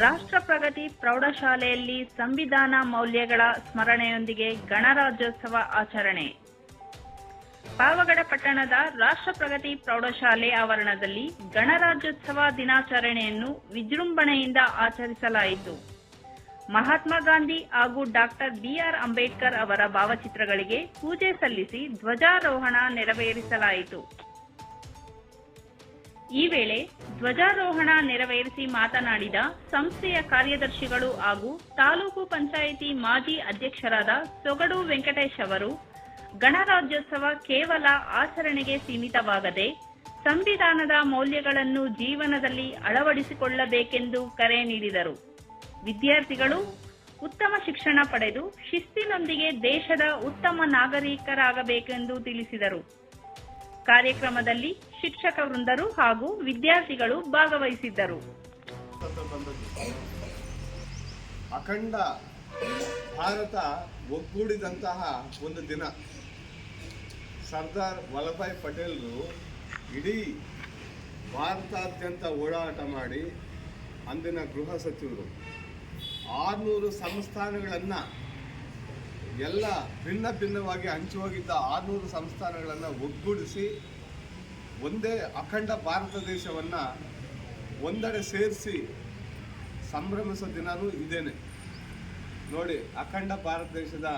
ರಾಷ್ಟ್ರ ಪ್ರಗತಿ ಪ್ರೌಢಶಾಲೆಯಲ್ಲಿ ಸಂವಿಧಾನ ಮೌಲ್ಯಗಳ ಸ್ಮರಣೆಯೊಂದಿಗೆ ಗಣರಾಜ್ಯೋತ್ಸವ ಆಚರಣೆ. ಪಾವಗಡ ಪಟ್ಟಣದ ರಾಷ್ಟ್ರ ಪ್ರಗತಿ ಪ್ರೌಢಶಾಲೆ ಆವರಣದಲ್ಲಿ ಗಣರಾಜ್ಯೋತ್ಸವ ದಿನಾಚರಣೆಯನ್ನು ವಿಜೃಂಭಣೆಯಿಂದ ಆಚರಿಸಲಾಯಿತು. ಮಹಾತ್ಮ ಗಾಂಧಿ ಹಾಗೂ ಡಾಕ್ಟರ್ ಬಿ.ಆರ್. ಅಂಬೇಡ್ಕರ್ ಅವರ ಭಾವಚಿತ್ರಗಳಿಗೆ ಪೂಜೆ ಸಲ್ಲಿಸಿ ಧ್ವಜಾರೋಹಣ ನೆರವೇರಿಸಲಾಯಿತು. ಈ ವೇಳೆ ಧ್ವಜಾರೋಹಣ ನೆರವೇರಿಸಿ ಮಾತನಾಡಿದ ಸಂಸ್ಥೆಯ ಕಾರ್ಯದರ್ಶಿಗಳು ಹಾಗೂ ತಾಲೂಕು ಪಂಚಾಯಿತಿ ಮಾಜಿ ಅಧ್ಯಕ್ಷರಾದ ಸೊಗಡು ವೆಂಕಟೇಶ್ ಅವರು, ಗಣರಾಜ್ಯೋತ್ಸವ ಕೇವಲ ಆಚರಣೆಗೆ ಸೀಮಿತವಾಗದೆ ಸಂವಿಧಾನದ ಮೌಲ್ಯಗಳನ್ನು ಜೀವನದಲ್ಲಿ ಅಳವಡಿಸಿಕೊಳ್ಳಬೇಕೆಂದು ಕರೆ ನೀಡಿದರು. ವಿದ್ಯಾರ್ಥಿಗಳು ಉತ್ತಮ ಶಿಕ್ಷಣ ಪಡೆದು ಶಿಸ್ತಿನೊಂದಿಗೆ ದೇಶದ ಉತ್ತಮ ನಾಗರಿಕರಾಗಬೇಕೆಂದು ತಿಳಿಸಿದರು. ಕಾರ್ಯಕ್ರಮದಲ್ಲಿ ಶಿಕ್ಷಕ ವೃಂದರು ಹಾಗೂ ವಿದ್ಯಾರ್ಥಿಗಳು ಭಾಗವಹಿಸಿದ್ದರು. ಅಖಂಡ ಭಾರತ ಒಗ್ಗೂಡಿದಂತಹ ಒಂದು ದಿನ. ಸರ್ದಾರ್ ವಲ್ಲಭಾಯ್ ಪಟೇಲರು ಇಡೀ ಭಾರತಾದ್ಯಂತ ಓಡಾಟ ಮಾಡಿ ಅಂದಿನ ಗೃಹ ಸಚಿವರು 600 ಸಂಸ್ಥಾನಗಳನ್ನು ಎಲ್ಲ ಭಿನ್ನವಾಗಿ ಹಂಚಿ ಹೋಗಿದ್ದ 600 ಸಂಸ್ಥಾನಗಳನ್ನು ಒಗ್ಗೂಡಿಸಿ ಒಂದೇ ಅಖಂಡ ಭಾರತ ದೇಶವನ್ನು ಒಂದೆಡೆ ಸೇರಿಸಿ ಸಂಭ್ರಮಿಸೋ ದಿನವೂ ಇದೇನೆ ನೋಡಿ. ಅಖಂಡ ಭಾರತ ದೇಶದ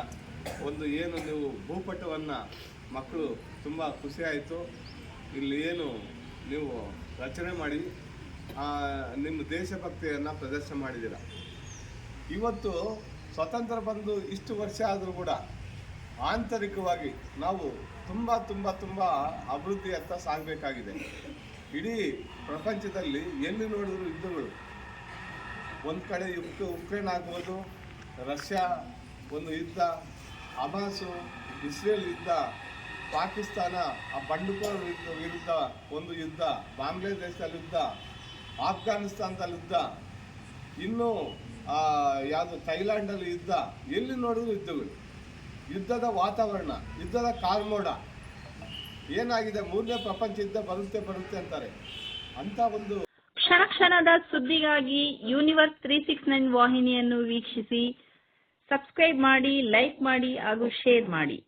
ಒಂದು ಏನು ನೀವು ಭೂಪಟವನ್ನು ಮಕ್ಕಳು ತುಂಬ ಖುಷಿಯಾಯಿತು. ಇಲ್ಲಿ ಏನು ನೀವು ರಚನೆ ಮಾಡಿ ನಿಮ್ಮ ದೇಶಭಕ್ತಿಯನ್ನು ಪ್ರದರ್ಶನ ಮಾಡಿದ್ದೀರ. ಇವತ್ತು ಸ್ವತಂತ್ರ ಬಂದು ಇಷ್ಟು ವರ್ಷ ಆದರೂ ಕೂಡ ಆಂತರಿಕವಾಗಿ ನಾವು ತುಂಬ ಅಭಿವೃದ್ಧಿಯತ್ತ ಸಾಗಬೇಕಾಗಿದೆ. ಇಡೀ ಪ್ರಪಂಚದಲ್ಲಿ ಎಲ್ಲಿ ನೋಡಿದ್ರು ಯುದ್ಧಗಳು. ಒಂದು ಕಡೆ ಉಕ್ರೇನ್ ಆಗ್ಬೋದು, ರಷ್ಯಾ ಒಂದು ಯುದ್ಧ, ಹಮಾಸು ಇಸ್ರೇಲ್ ಯುದ್ಧ, ಪಾಕಿಸ್ತಾನ ಆ ಬಂಡುಕೋರ ವಿರುದ್ಧ ಒಂದು ಯುದ್ಧ, ಬಾಂಗ್ಲಾದೇಶದಲ್ಲಿ ಯುದ್ಧ, ಆಫ್ಘಾನಿಸ್ತಾನದಲ್ಲಿ ಯುದ್ಧ, ಇನ್ನೂ ಯಾವುದು ಥೈಲ್ಯಾಂಡಲ್ಲಿ ಯುದ್ಧ. ಎಲ್ಲಿ ನೋಡಿದ್ರು ಯುದ್ಧಗಳು, ಯುದ್ಧದ ವಾತಾವರಣ, ಯುದ್ಧದ ಕಾರ್ಮೋಡ ಏನಾಗಿದೆ. 3ನೇ ಪ್ರಪಂಚ ಯುದ್ಧ ಬರುತ್ತೆ ಅಂತಾರೆ. ಅಂತ ಒಂದು ಕ್ಷಣದ ಸುದ್ದಿಗಾಗಿ ಯೂನಿವರ್ಸ್ 369 ವಾಹಿನಿಯನ್ನು ವೀಕ್ಷಿಸಿ, ಸಬ್ಸ್ಕ್ರೈಬ್ ಮಾಡಿ, ಲೈಕ್ ಮಾಡಿ ಹಾಗೂ ಶೇರ್ ಮಾಡಿ.